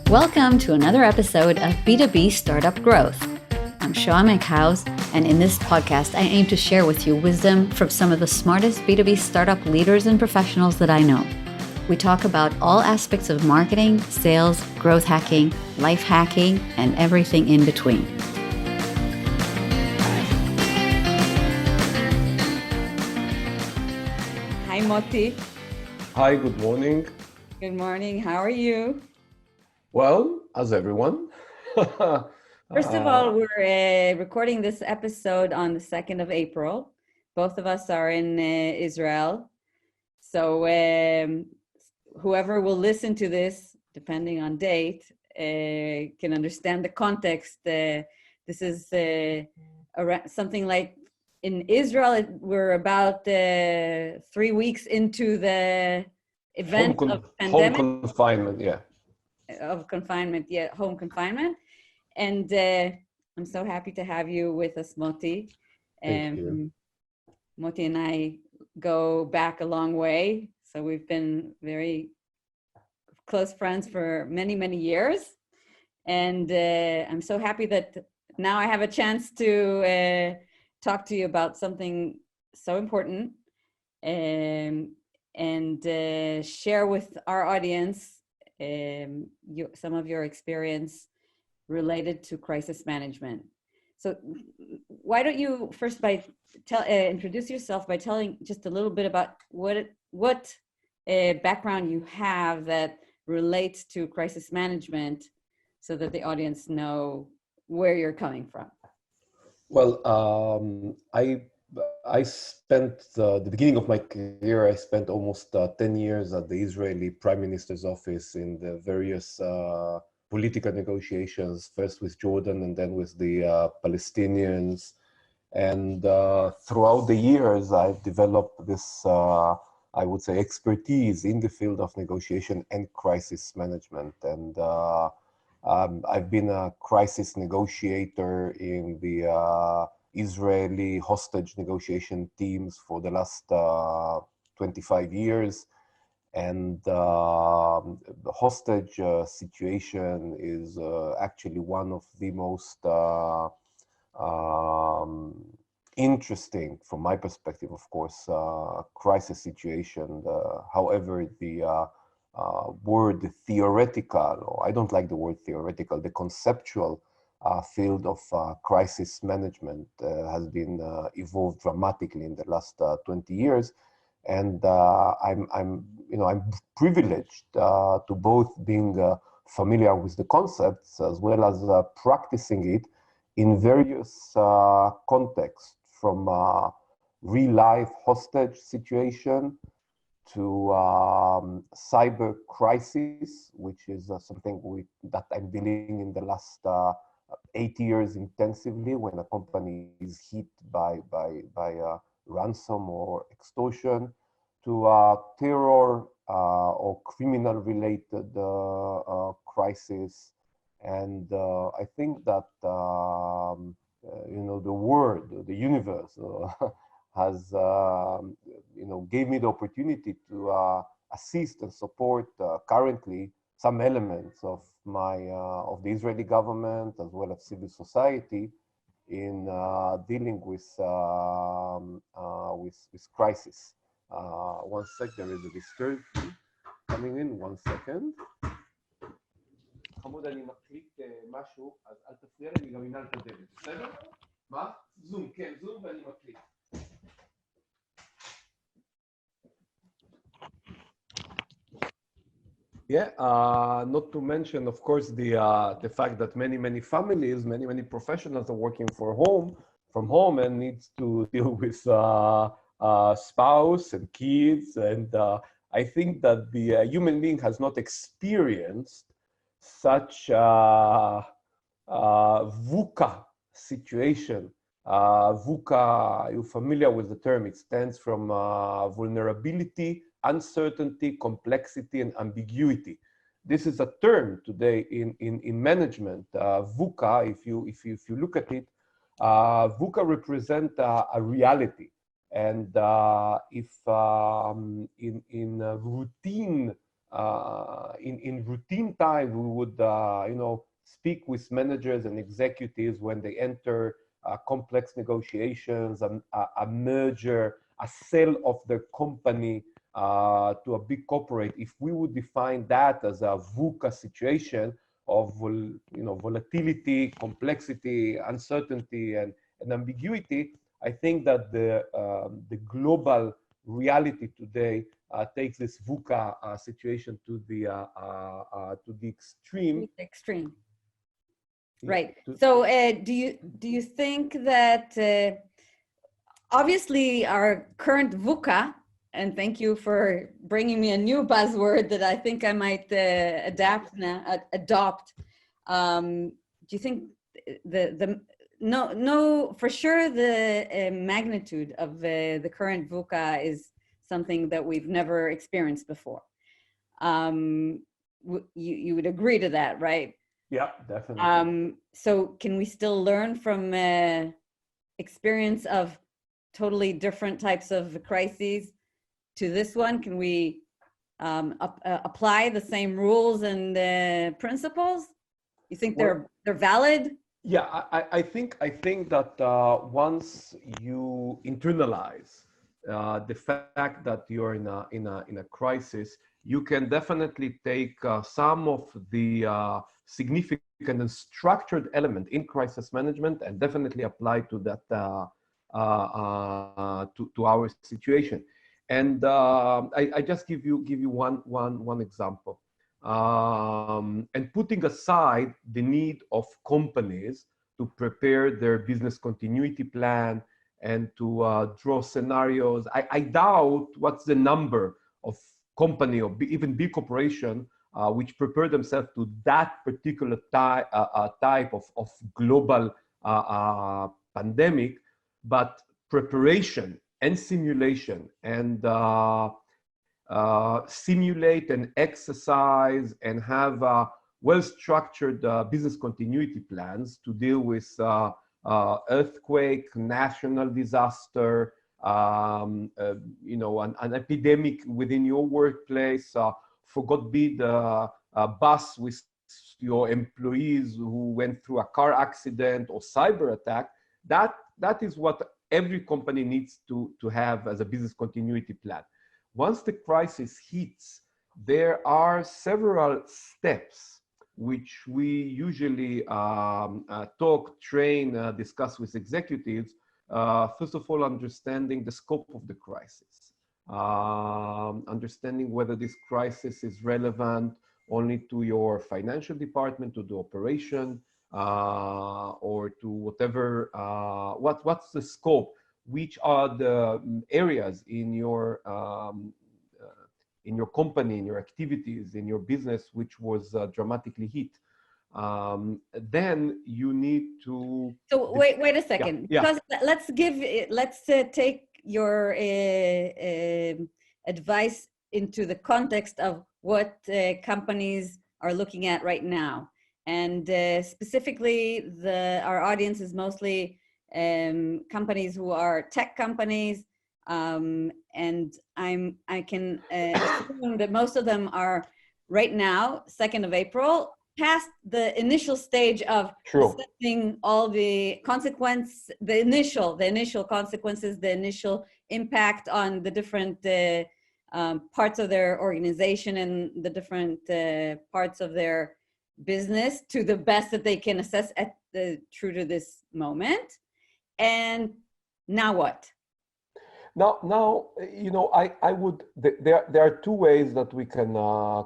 Welcome to another episode of B2B Startup Growth. I'm Sean McHouse, and in this podcast, I aim to share with you wisdom from some of the smartest B2B startup leaders and professionals that I know. We talk about all aspects of marketing, sales, growth hacking, life hacking, and everything in between. Hi, Moty. Hi, good morning. Good morning. How are you? Well, as everyone. First of all, we're recording this episode on the 2nd of April. Both of us are in Israel. So whoever will listen to this, depending on date, can understand the context. This is something like in Israel, we're about 3 weeks into the event of pandemic. Home confinement, yeah. Of confinement, home confinement. And I'm so happy to have you with us, Moty. Thank you. Moty and I go back a long way. So we've been very close friends for many, many years. And I'm so happy that now I have a chance to talk to you about something so important and share with our audience some of your experience related to crisis management. So why don't you first introduce yourself by telling just a little bit about what background you have that relates to crisis management so that the audience know where you're coming from. Well, I spent the beginning of my career, I spent almost 10 years at the Israeli Prime Minister's office in the various political negotiations, first with Jordan and then with the Palestinians. And throughout the years, I've developed this, I would say, expertise in the field of negotiation and crisis management. And I've been a crisis negotiator in the Israeli hostage negotiation teams for the last 25 years. And the hostage situation is actually one of the most interesting, from my perspective, of course, crisis situation. However, the word theoretical, or I don't like the word theoretical, the conceptual field of crisis management has been evolved dramatically in the last 20 years, and I'm privileged to both being familiar with the concepts as well as practicing it in various contexts, from real life hostage situation to cyber crisis, which is something that I'm dealing in the last 8 years intensively, when a company is hit by ransom or extortion, to terror or criminal related crisis. And I think that the world, the universe has gave me the opportunity to assist and support currently some elements of of the Israeli government as well as civil society in dealing with crisis. One sec, there is a visitor coming in. 1 second. חמוד, אני מקליט משהו, אז אל תפריע לי, גם אנעל את הדלת, בסדר? מה? זום, כן, זום ואני מקליט. Yeah, not to mention, of course, the fact that many families, many professionals are working from home and needs to deal with spouse and kids. And I think that the human being has not experienced such VUCA situation. VUCA, you're familiar with the term. It stands from vulnerability, uncertainty, complexity, and ambiguity. This is a term today in management. VUCA, if you look at it, VUCA represent a reality. And if in routine time we would speak with managers and executives when they enter complex negotiations, a merger, a sale of their company to a big corporate, if we would define that as a VUCA situation of volatility, complexity, uncertainty, and ambiguity, I think that the global reality today takes this VUCA situation to the extreme. Extreme. Right. So do you think that obviously our current VUCA, and thank you for bringing me a new buzzword that I think I might adopt. Do you think no, for sure the magnitude of the current VUCA is something that we've never experienced before. You would agree to that, right? Yeah, definitely. So can we still learn from experience of totally different types of crises to this one? Can we apply the same rules and principles? You think they're valid? Yeah, I think that once you internalize the fact that you're in a crisis, you can definitely take some of the significant and structured element in crisis management and definitely apply to that to our situation. And I just give you one example. And putting aside the need of companies to prepare their business continuity plan and to draw scenarios. I doubt what's the number of company or even big corporation which prepare themselves to that particular type of global pandemic, but preparation and simulation and simulate and exercise and have well-structured business continuity plans to deal with earthquake, national disaster, an epidemic within your workplace, for God be the bus with your employees who went through a car accident or cyber attack. That is what every company needs to have as a business continuity plan. Once the crisis hits, there are several steps which we usually talk, train, discuss with executives. First of all, understanding the scope of the crisis, understanding whether this crisis is relevant only to your financial department, to the operation, or to whatever, what's the scope, which are the areas in your company, in your activities, in your business, which was dramatically hit. Then you need to. So wait a second, yeah. because let's take your advice into the context of what companies are looking at right now, and specifically our audience is mostly companies who are tech companies, and I can assume that most of them are right now, 2nd of April, past the initial stage of assessing all the the initial consequences, the initial impact on the different parts of their organization and the different parts of their business to the best that they can assess true to this moment. And now what? Now, I would, there are two ways that we can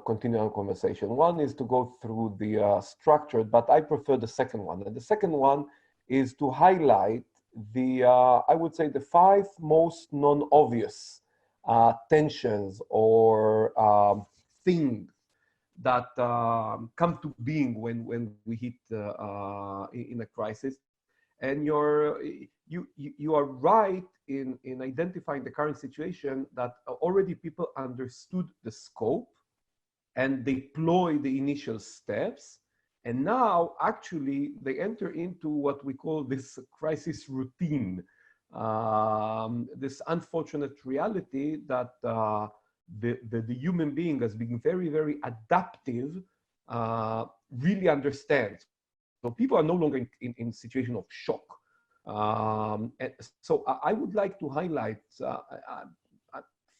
continue our conversation. One is to go through the structured, but I prefer the second one. And the second one is to highlight I would say the 5 most non-obvious tensions or things that come to being when we hit in a crisis. And you are right in identifying the current situation that already people understood the scope and they deploy the initial steps. And now actually they enter into what we call this crisis routine. this unfortunate reality that the human being, as being very, very adaptive, really understands. So people are no longer in situation of shock. And so I would like to highlight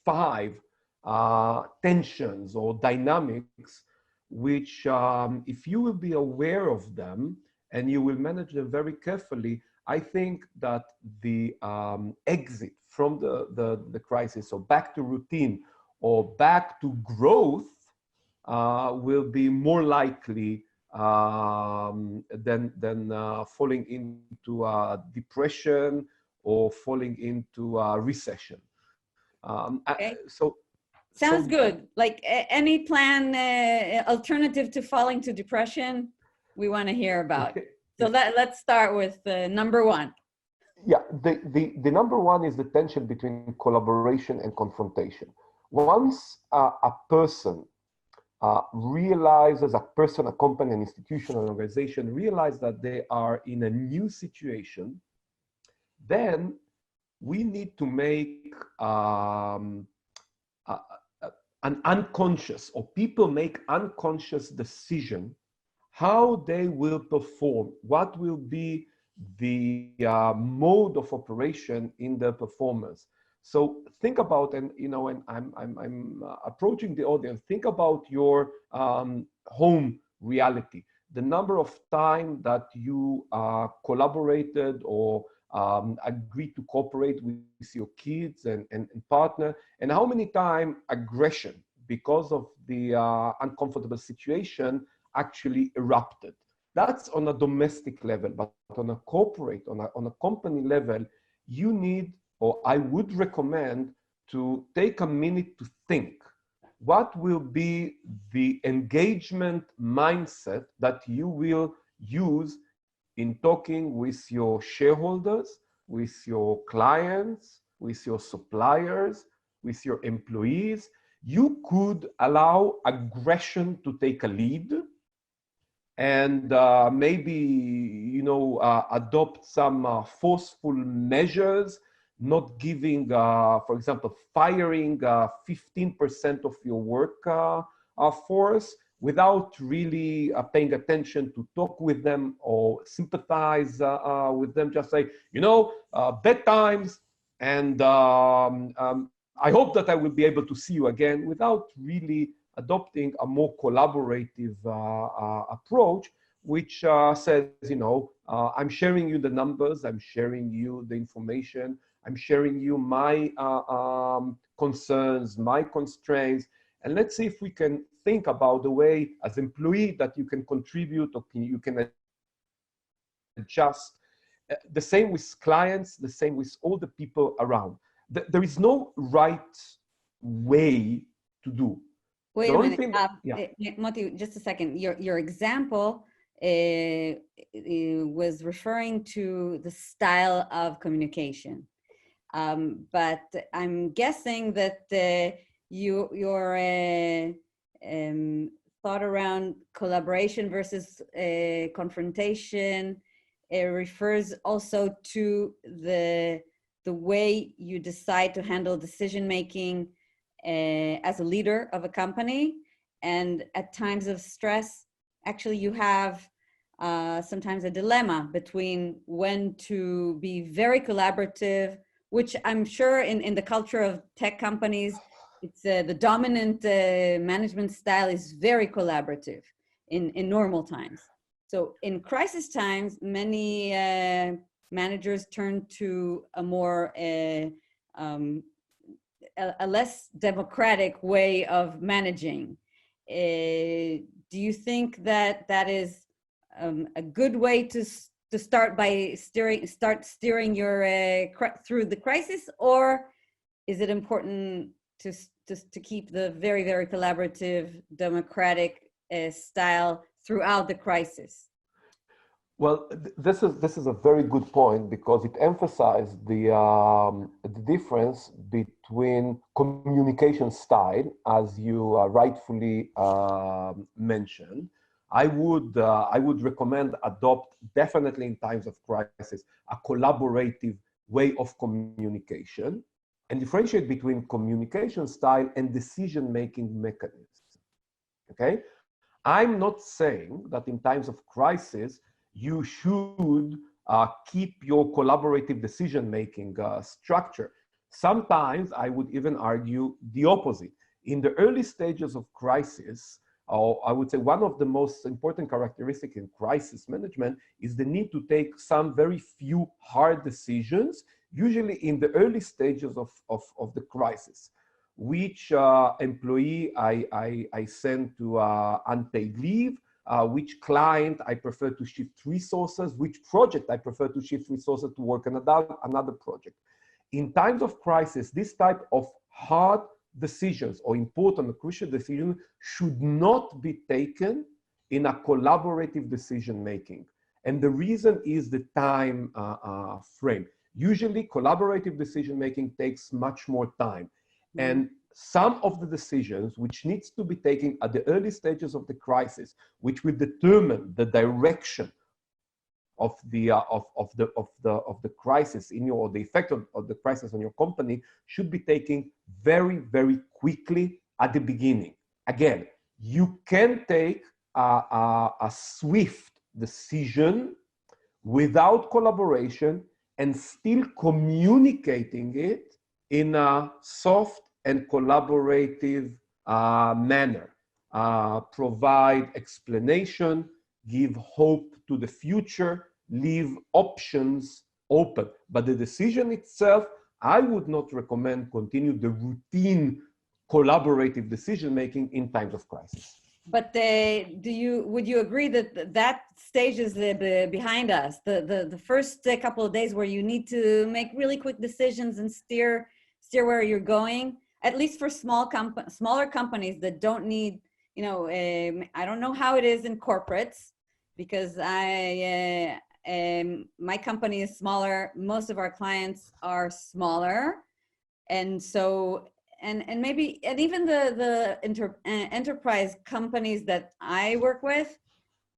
5 tensions or dynamics, which if you will be aware of them and you will manage them very carefully, I think that the exit from the crisis, or back to routine, or back to growth, will be more likely than falling into depression or falling into recession. Okay. So sounds good. Like any plan, alternative to falling to depression, we want to hear about. So let's start with number 1. Yeah, the number 1 is the tension between collaboration and confrontation. Once a person realizes, a person, a company, an institution, an organization realize that they are in a new situation, then we need to make an unconscious, or people make unconscious decision how they will perform, what will be the mode of operation in their performance. So think about, and and I'm approaching the audience, think about your home reality, the number of time that you collaborated or agreed to cooperate with your kids and partner, and how many times aggression because of the uncomfortable situation actually erupted. That's on a domestic level, but on a corporate, on a company level, you need, or I would recommend, to take a minute to think what will be the engagement mindset that you will use in talking with your shareholders, with your clients, with your suppliers, with your employees. You could allow aggression to take a lead, and maybe adopt some forceful measures, not giving, for example, firing 15% of your work force without really paying attention to talk with them or sympathize with them. Just say, bad times, and I hope that I will be able to see you again, without really adopting a more collaborative approach, which says, I'm sharing you the numbers, I'm sharing you the information, I'm sharing you my concerns, my constraints, and let's see if we can think about the way, as employee, that you can contribute, or you can adjust. The same with clients, the same with all the people around. There is no right way to do. Wait a minute, Moty, just a second. Your example was referring to the style of communication, but I'm guessing that your thought around collaboration versus confrontation refers also to the way you decide to handle decision making as a leader of a company. And at times of stress, actually you have sometimes a dilemma between when to be very collaborative, which I'm sure in the culture of tech companies, it's the dominant management style is very collaborative in normal times. So in crisis times, many managers turn to a more a less democratic way of managing. Do you think that that is a good way to start by steering your through the crisis, or is it important to keep the very, very collaborative, democratic style throughout the crisis? Well, this is a very good point, because it emphasizes the difference between communication style, as you rightfully mentioned. I would recommend adopt, definitely in times of crisis, a collaborative way of communication and differentiate between communication style and decision-making mechanism. Okay? I'm not saying that in times of crisis, you should keep your collaborative decision-making structure. Sometimes I would even argue the opposite. In the early stages of crisis, or I would say one of the most important characteristics in crisis management is the need to take some very few hard decisions, usually in the early stages of the crisis. Which employee I send to unpaid leave, which client I prefer to shift resources, which project I prefer to shift resources to work on another project. In times of crisis, this type of hard decisions or important or crucial decisions should not be taken in a collaborative decision making. And the reason is the time frame. Usually collaborative decision making takes much more time. And some of the decisions which needs to be taken at the early stages of the crisis, which will determine the direction of the crisis in your, or the effect of the crisis on your company, should be taken very, very quickly at the beginning. Again, you can take a swift decision without collaboration and still communicating it in a soft and collaborative manner. Provide explanation, give hope to the future, leave options open. But the decision itself, I would not recommend continue the routine collaborative decision-making in times of crisis. But would you agree that that stage is behind us? The first couple of days where you need to make really quick decisions and steer where you're going, at least for smaller companies that don't need, you know, I don't know how it is in corporates, because my company is smaller. Most of our clients are smaller, and so. And maybe, and even the enterprise companies that I work with,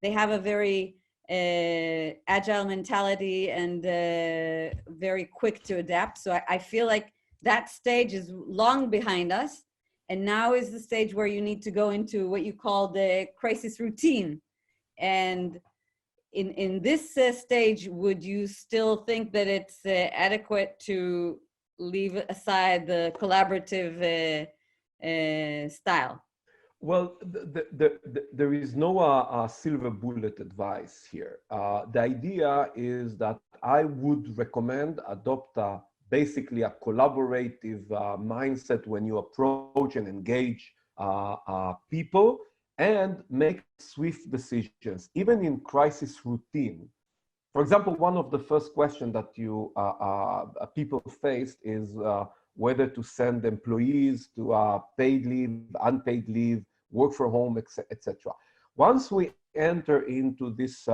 they have a very agile mentality and very quick to adapt. So I feel like that stage is long behind us. And now is the stage where you need to go into what you call the crisis routine. And in this stage, would you still think that it's adequate to leave aside the collaborative style? Well, there is no silver bullet advice here. The idea is that I would recommend adopt basically a collaborative mindset when you approach and engage people and make swift decisions, even in crisis routine. For example, one of the first questions that people faced is whether to send employees to paid leave, unpaid leave, work from home, etc. Once we enter into this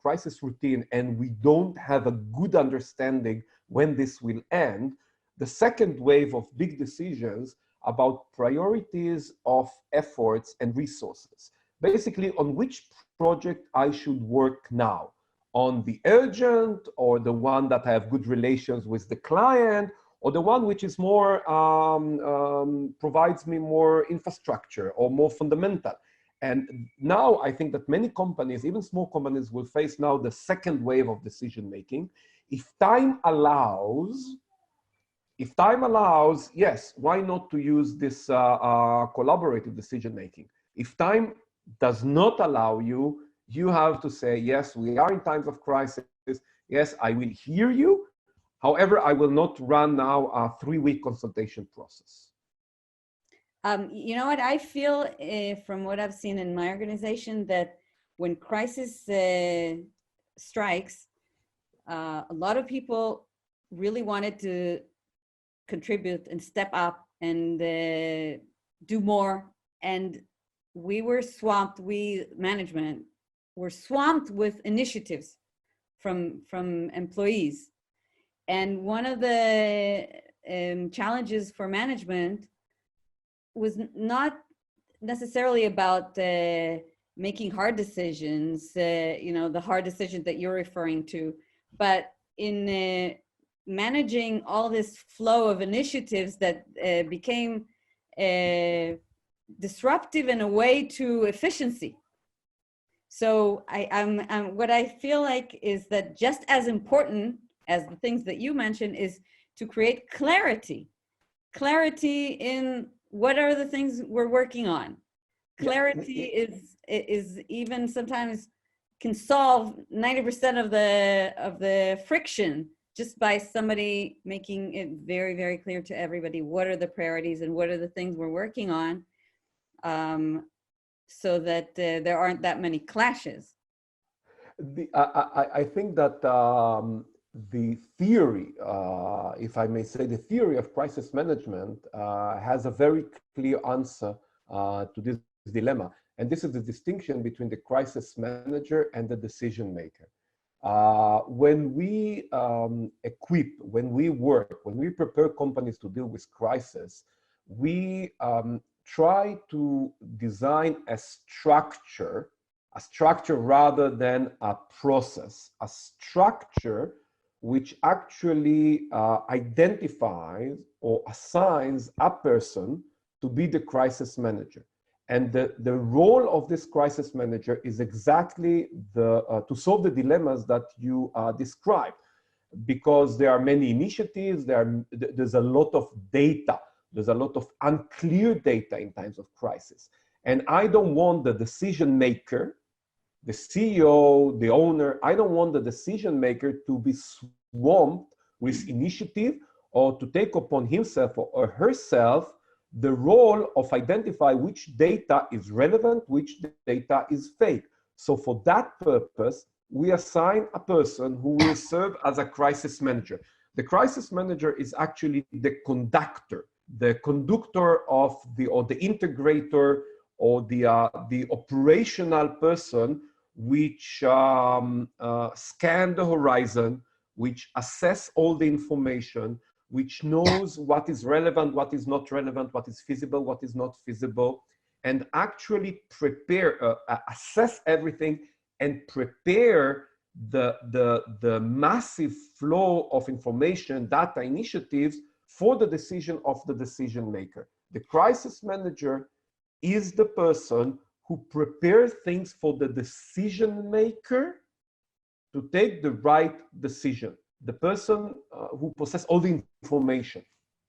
crisis routine and we don't have a good understanding when this will end, the second wave of big decisions about priorities of efforts and resources, basically on which project I should work now. On the urgent, or the one that I have good relations with the client, or the one which is more, provides me more infrastructure or more fundamental. And now I think that many companies, even small companies, will face now the second wave of decision-making. If time allows, yes, why not to use this collaborative decision-making? If time does not allow you, you have to say, yes, we are in times of crisis. Yes, I will hear you. However, I will not run now a 3-week consultation process. You know what, I feel from what I've seen in my organization, that when crisis strikes, a lot of people really wanted to contribute and step up and do more. And we were swamped, management were swamped with initiatives from employees. And one of the challenges for management was not necessarily about making hard decisions, you know, the hard decisions that you're referring to, but in managing all this flow of initiatives that became disruptive in a way to efficiency. So what I feel like is that just as important as the things that you mentioned is to create clarity in what are the things we're working on. Clarity is even sometimes can solve 90% of the friction just by somebody making it very, very clear to everybody what are the priorities and what are the things we're working on, so that there aren't that many clashes. I think that the theory, if I may say, the theory of crisis management has a very clear answer to this dilemma. And this is the distinction between the crisis manager and the decision maker. When we when we work, when we prepare companies to deal with crisis, we try to design a structure rather than a process, a structure which actually identifies or assigns a person to be the crisis manager. And the role of this crisis manager is exactly to solve the dilemmas that you described, because there are many initiatives, there's a lot of data, there's a lot of unclear data in times of crisis. And I don't want the decision maker, the CEO, the owner, I don't want the decision maker to be swamped with initiative or to take upon himself or herself the role of identify which data is relevant, which data is fake. So for that purpose, we assign a person who will serve as a crisis manager. The crisis manager is actually the conductor of or the integrator or the operational person which scan the horizon, which assess all the information, which knows what is relevant, what is not relevant, what is feasible, what is not feasible, and actually prepare, assess everything and prepare the massive flow of information, data, initiatives for the decision of the decision maker. The crisis manager is the person who prepares things for the decision maker to take the right decision. The person who possesses all the information.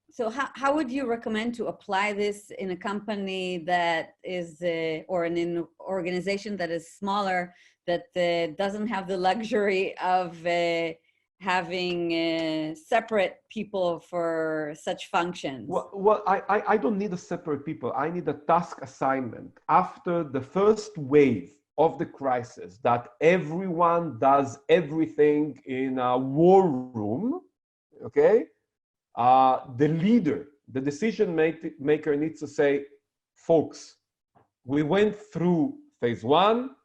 So how would you recommend to apply this in a company that is, or in an organization that is smaller, that doesn't have the luxury of having separate people for such functions? Well, I don't need a separate people. I need a task assignment. After the first wave of the crisis, that everyone does everything in a war room, okay? The leader, the decision maker needs to say, folks, we went through phase one,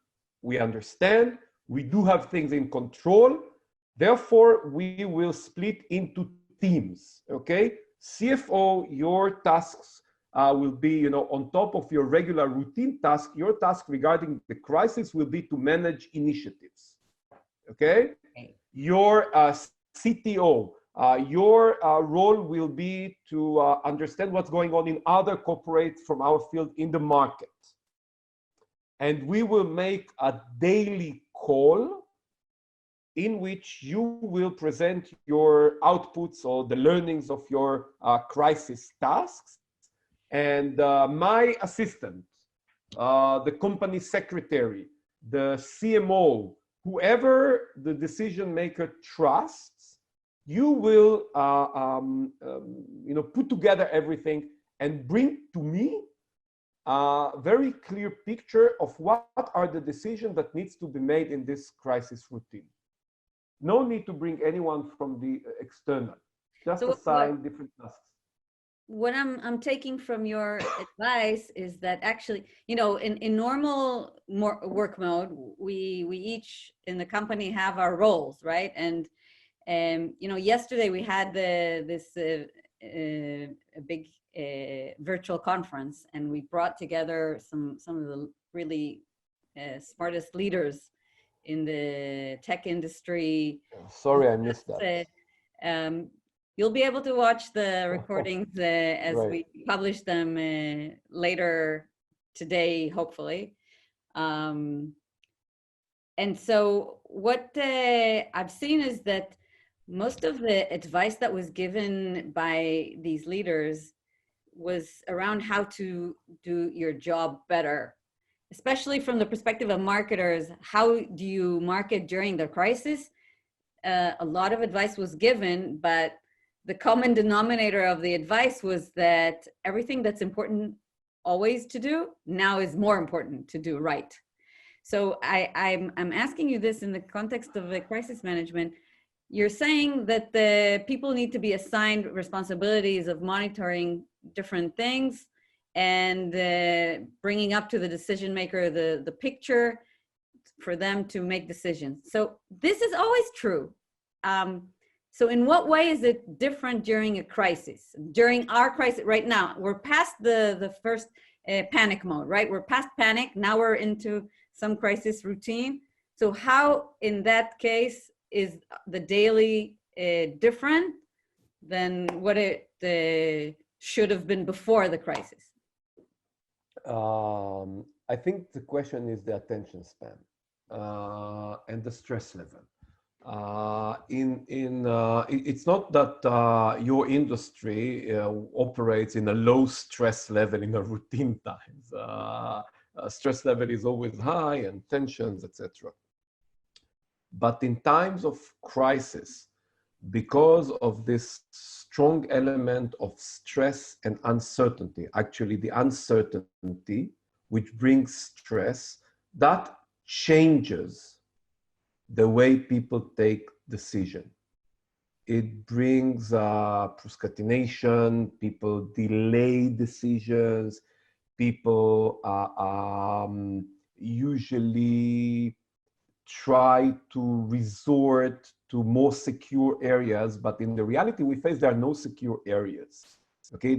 we understand, we do have things in control, therefore we will split into teams, okay? CFO, your tasks will be, on top of your regular routine task, your task regarding the crisis will be to manage initiatives, okay? Your CTO, your role will be to understand what's going on in other corporates from our field in the market. And we will make a daily call in which you will present your outputs or the learnings of your crisis tasks. And my assistant, the company secretary, the CMO, whoever the decision maker trusts, you will put together everything and bring to me a very clear picture of what are the decisions that needs to be made in this crisis routine. No need to bring anyone from the external, just assign different tasks. What I'm taking from your advice is that actually, in normal work mode, we each in the company have our roles, right? And yesterday we had this big virtual conference, and we brought together some of the really smartest leaders in the tech industry. Sorry, I missed that. You'll be able to watch the recordings as Right. we publish them later today, hopefully. And so what I've seen is that most of the advice that was given by these leaders was around how to do your job better, especially from the perspective of marketers. How do you market during the crisis? A lot of advice was given, but the common denominator of the advice was that everything that's important always to do now is more important to do right. So I'm asking you this in the context of a crisis management. You're saying that the people need to be assigned responsibilities of monitoring different things and bringing up to the decision maker the picture for them to make decisions. So this is always true. So in what way is it different during a crisis? During our crisis right now, we're past the first panic mode, right? We're past panic. Now we're into some crisis routine. So how, in that case, is the daily different than what it should have been before the crisis? I think the question is the attention span and the stress level. It's not that your industry operates in a low stress level in a routine times. Stress level is always high and tensions, etc. But in times of crisis, because of this strong element of stress and uncertainty, actually the uncertainty which brings stress, that changes the way people take decision. It brings procrastination, people delay decisions, people usually try to resort to more secure areas, but in the reality we face, there are no secure areas. Okay,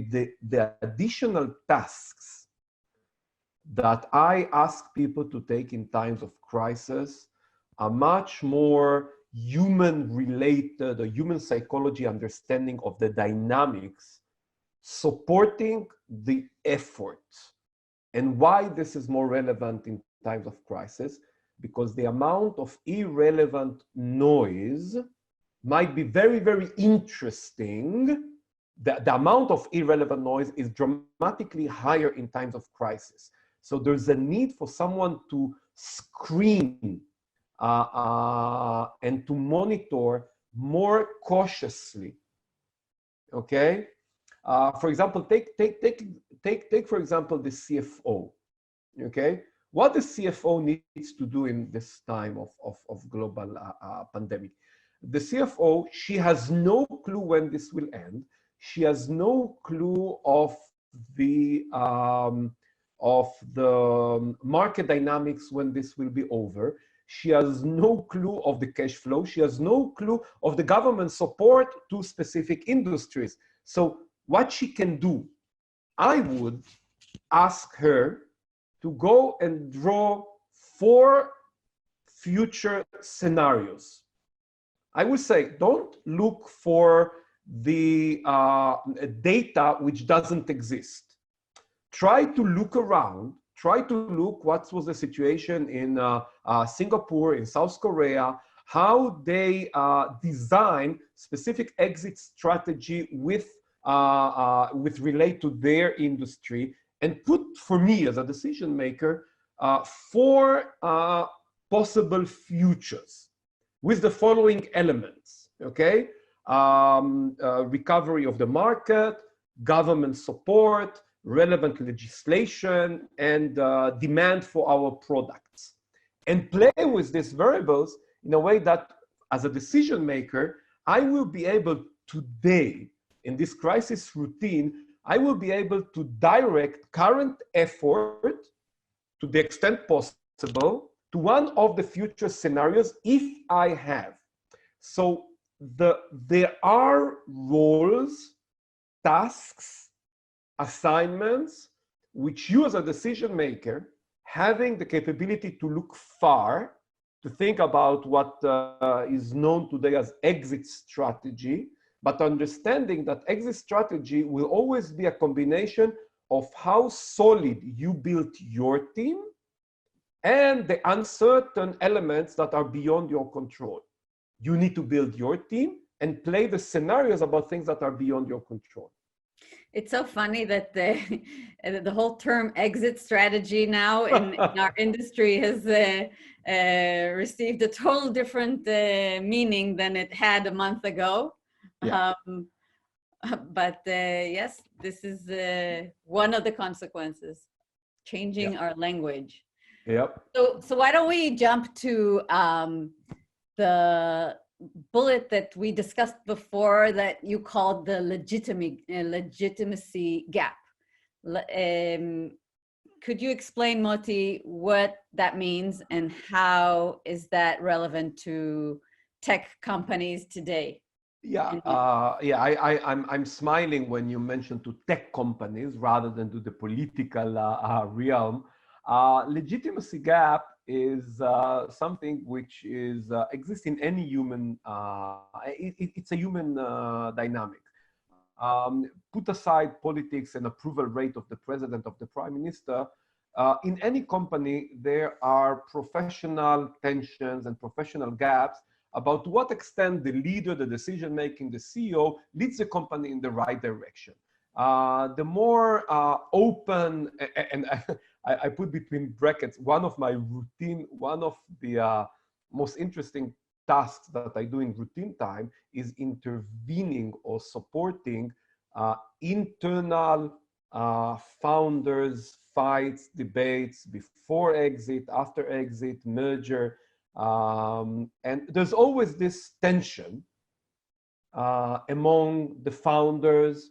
the additional tasks that I ask people to take in times of crisis are much more human related, or human psychology understanding of the dynamics supporting the effort. And why this is more relevant in times of crisis? Because the amount of irrelevant noise might be very, very interesting. The amount of irrelevant noise is dramatically higher in times of crisis. So there's a need for someone to screen and to monitor more cautiously. Okay. For example, take for example the CFO. Okay. What the CFO needs to do in this time of global pandemic? The CFO, she has no clue when this will end. She has no clue of the market dynamics when this will be over. She has no clue of the cash flow. She has no clue of the government support to specific industries. So what she can do, I would ask her to go and draw 4 future scenarios. I would say, don't look for the data which doesn't exist. Try to look around, try to look what was the situation in Singapore, in South Korea, how they design specific exit strategy with relate to their industry, and put for me as a decision maker 4 possible futures with the following elements. Okay, recovery of the market, government support, relevant legislation, and demand for our products, and play with these variables in a way that as a decision maker, I will be able today in this crisis routine, I will be able to direct current effort to the extent possible to one of the future scenarios if I have. So there are roles, tasks, assignments, which you as a decision maker, having the capability to look far, to think about what is known today as exit strategy, but understanding that exit strategy will always be a combination of how solid you built your team and the uncertain elements that are beyond your control. You need to build your team and play the scenarios about things that are beyond your control. It's so funny that the whole term exit strategy now in our industry has received a total different meaning than it had a month ago. Yeah. But yes, this is one of the consequences, changing our language. Yep. So why don't we jump to the bullet that we discussed before that you called the legitimacy gap. Could you explain, Moty, what that means and how is that relevant to tech companies today? Yeah, I'm smiling when you mention to tech companies rather than to the political realm. Legitimacy gap is something which is exists in any human. It's a human dynamic. Put aside politics and approval rate of the president, of the prime minister. In any company, there are professional tensions and professional gaps about to what extent the leader, the decision making, the CEO leads the company in the right direction. The more open, and I put between brackets, one of the most interesting tasks that I do in routine time is intervening or supporting internal founders, fights, debates before exit, after exit, merger. And there's always this tension among the founders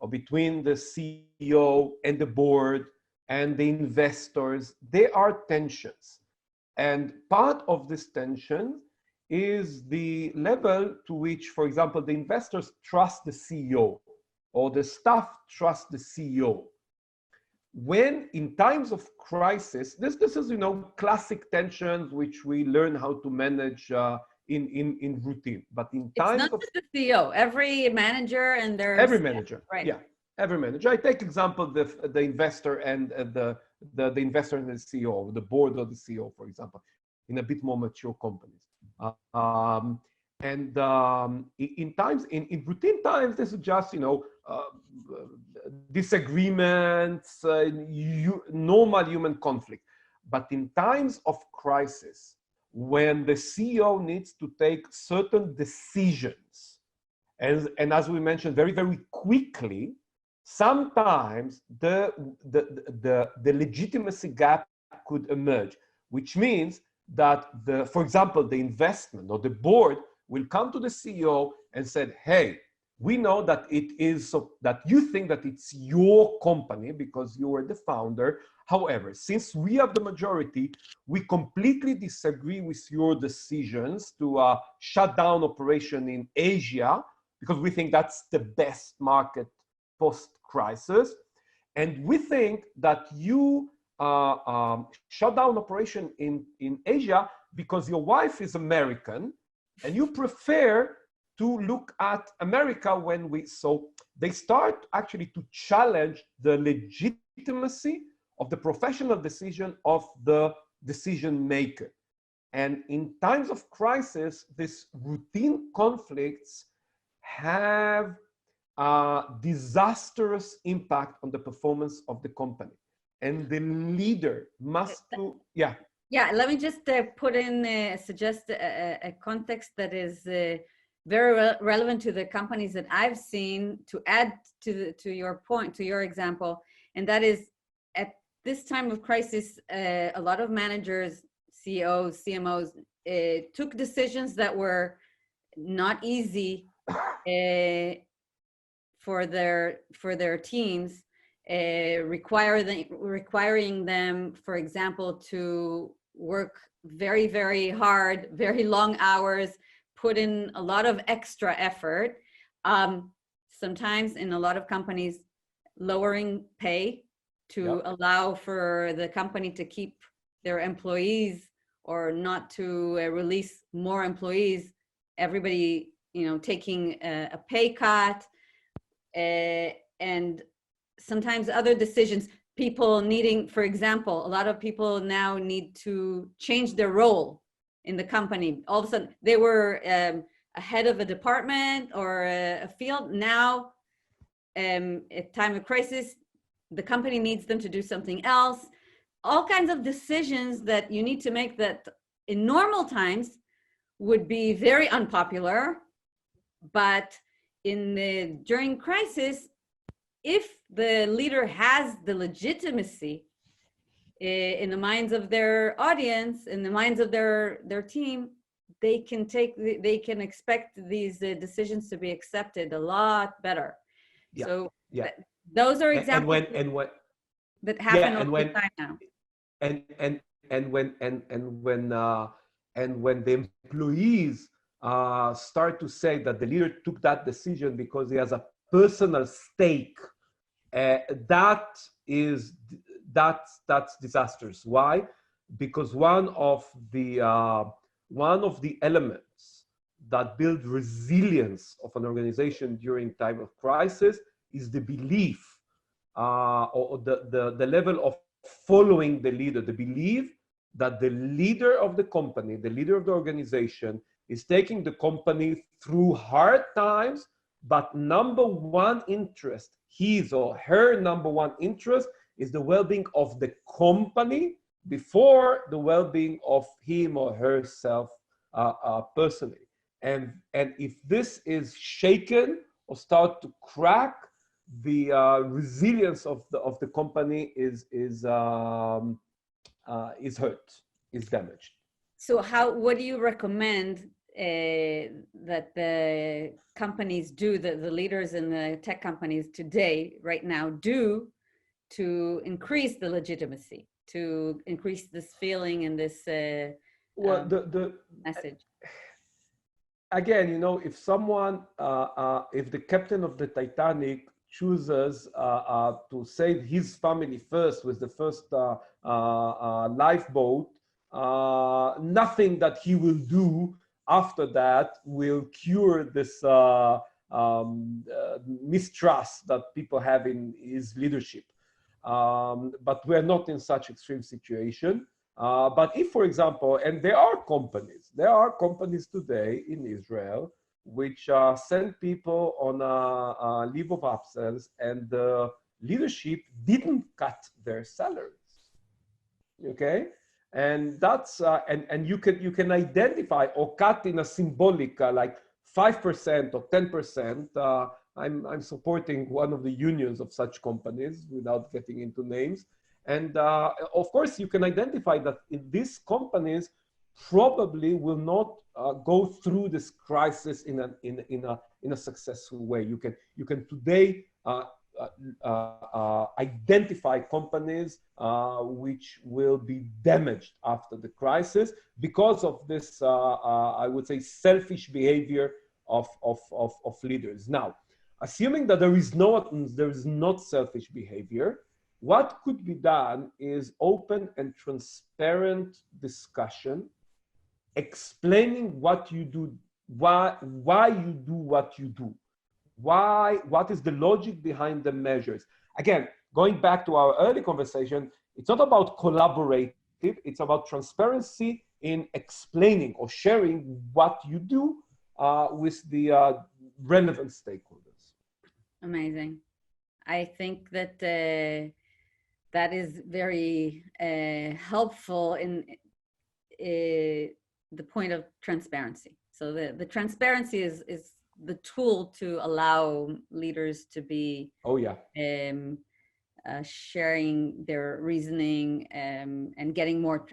or between the CEO and the board and the investors. There are tensions. And part of this tension is the level to which, for example, the investors trust the CEO or the staff trust the CEO. When in times of crisis, this is, you know, classic tensions which we learn how to manage in routine. But in times it's not just the CEO, every manager and their every manager, right? Yeah, every manager. I take example the investor and the investor and the CEO, the board of the CEO, for example, in a bit more mature companies. In times, in routine times, this is just, you know, disagreements, normal human conflict. But in times of crisis, when the CEO needs to take certain decisions, and as we mentioned, very, very quickly, sometimes the legitimacy gap could emerge, which means that for example, the investment or the board will come to the CEO and said, hey, we know that it is so that you think that it's your company because you are the founder. However, since we have the majority, we completely disagree with your decisions to shut down operation in Asia because we think that's the best market post-crisis. And we think that you shut down operation in Asia because your wife is American and you prefer to look at America so they start actually to challenge the legitimacy of the professional decision of the decision maker. And in times of crisis, these routine conflicts have a disastrous impact on the performance of the company. And the leader must do, yeah. Yeah, let me just put in, suggest a context that is very relevant to the companies that I've seen to add to your point, to your example. And that is, at this time of crisis, a lot of managers, CEOs, CMOs, took decisions that were not easy for their teams, requiring them, for example, to work very, very hard, very long hours, put in a lot of extra effort. Sometimes in a lot of companies, lowering pay to allow for the company to keep their employees or not to release more employees, everybody, taking a pay cut, and sometimes other decisions, people needing, for example, a lot of people now need to change their role in the company. All of a sudden, they were a head of a department or a field. Now, at time of crisis, the company needs them to do something else. All kinds of decisions that you need to make that in normal times would be very unpopular, but during crisis, if the leader has the legitimacy in the minds of their audience, in the minds of their team, they can expect these decisions to be accepted a lot better. Yeah. So Yeah. those are examples that happen all the time now. And when the employees start to say that the leader took that decision because he has a personal stake, that's disastrous. Why? Because one of the elements that build resilience of an organization during time of crisis is the belief or the level of following the leader, the belief that the leader of the company, the leader of the organization, is taking the company through hard times, but number one interest, his or her number one interest, is the well-being of the company before the well-being of him or herself personally. And if this is shaken or start to crack, the resilience of the company is hurt, is damaged. So what do you recommend that the companies do, the leaders in the tech companies today, right now, do to increase the legitimacy, to increase this feeling and this message? Again, if someone, if the captain of the Titanic chooses to save his family first with the first lifeboat, nothing that he will do after that will cure this mistrust that people have in his leadership. But we're not in such extreme situation. But if, for example, and there are companies today in Israel which send people on a leave of absence, and the leadership didn't cut their salaries. Okay, and that's and you can identify or cut in a symbolic like 5% or 10%. I'm supporting one of the unions of such companies without getting into names. And of course, you can identify that in these companies probably will not go through this crisis in a successful way. You can today identify companies which will be damaged after the crisis because of this, I would say, selfish behavior of leaders. Now, assuming that there is not selfish behavior, what could be done is open and transparent discussion, explaining what you do, why you do what you do, what is the logic behind the measures. Again, going back to our early conversation, it's not about collaborative, it's about transparency in explaining or sharing what you do with the relevant stakeholders. Amazing. I think that that is very helpful in the point of transparency. So the transparency is the tool to allow leaders to be sharing their reasoning and getting more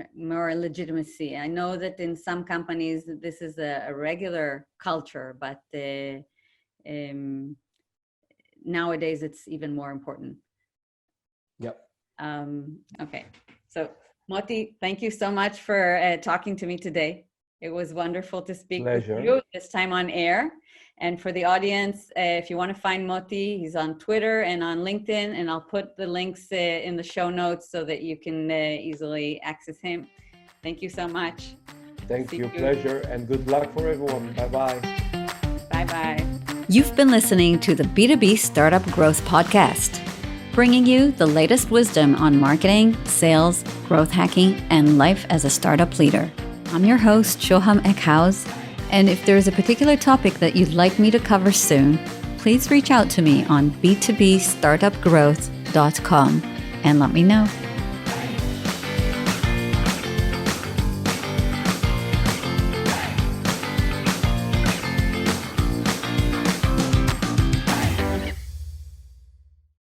legitimacy. I know that in some companies this is a regular culture, but nowadays it's even more important. Yep. Okay, so Moty, thank you so much for talking to me today. It was wonderful to speak with you this time on air. And for the audience, if you want to find Moty, he's on Twitter and on LinkedIn, and I'll put the links in the show notes so that you can easily access him. Thank you so much. Thank See you. you. Pleasure, and good luck for everyone. Bye-bye. Bye-bye. You've been listening to the B2B Startup Growth Podcast, bringing you the latest wisdom on marketing, sales, growth hacking, and life as a startup leader. I'm your host, Shoham Eckhaus, and if there's a particular topic that you'd like me to cover soon, please reach out to me on b2bstartupgrowth.com and let me know.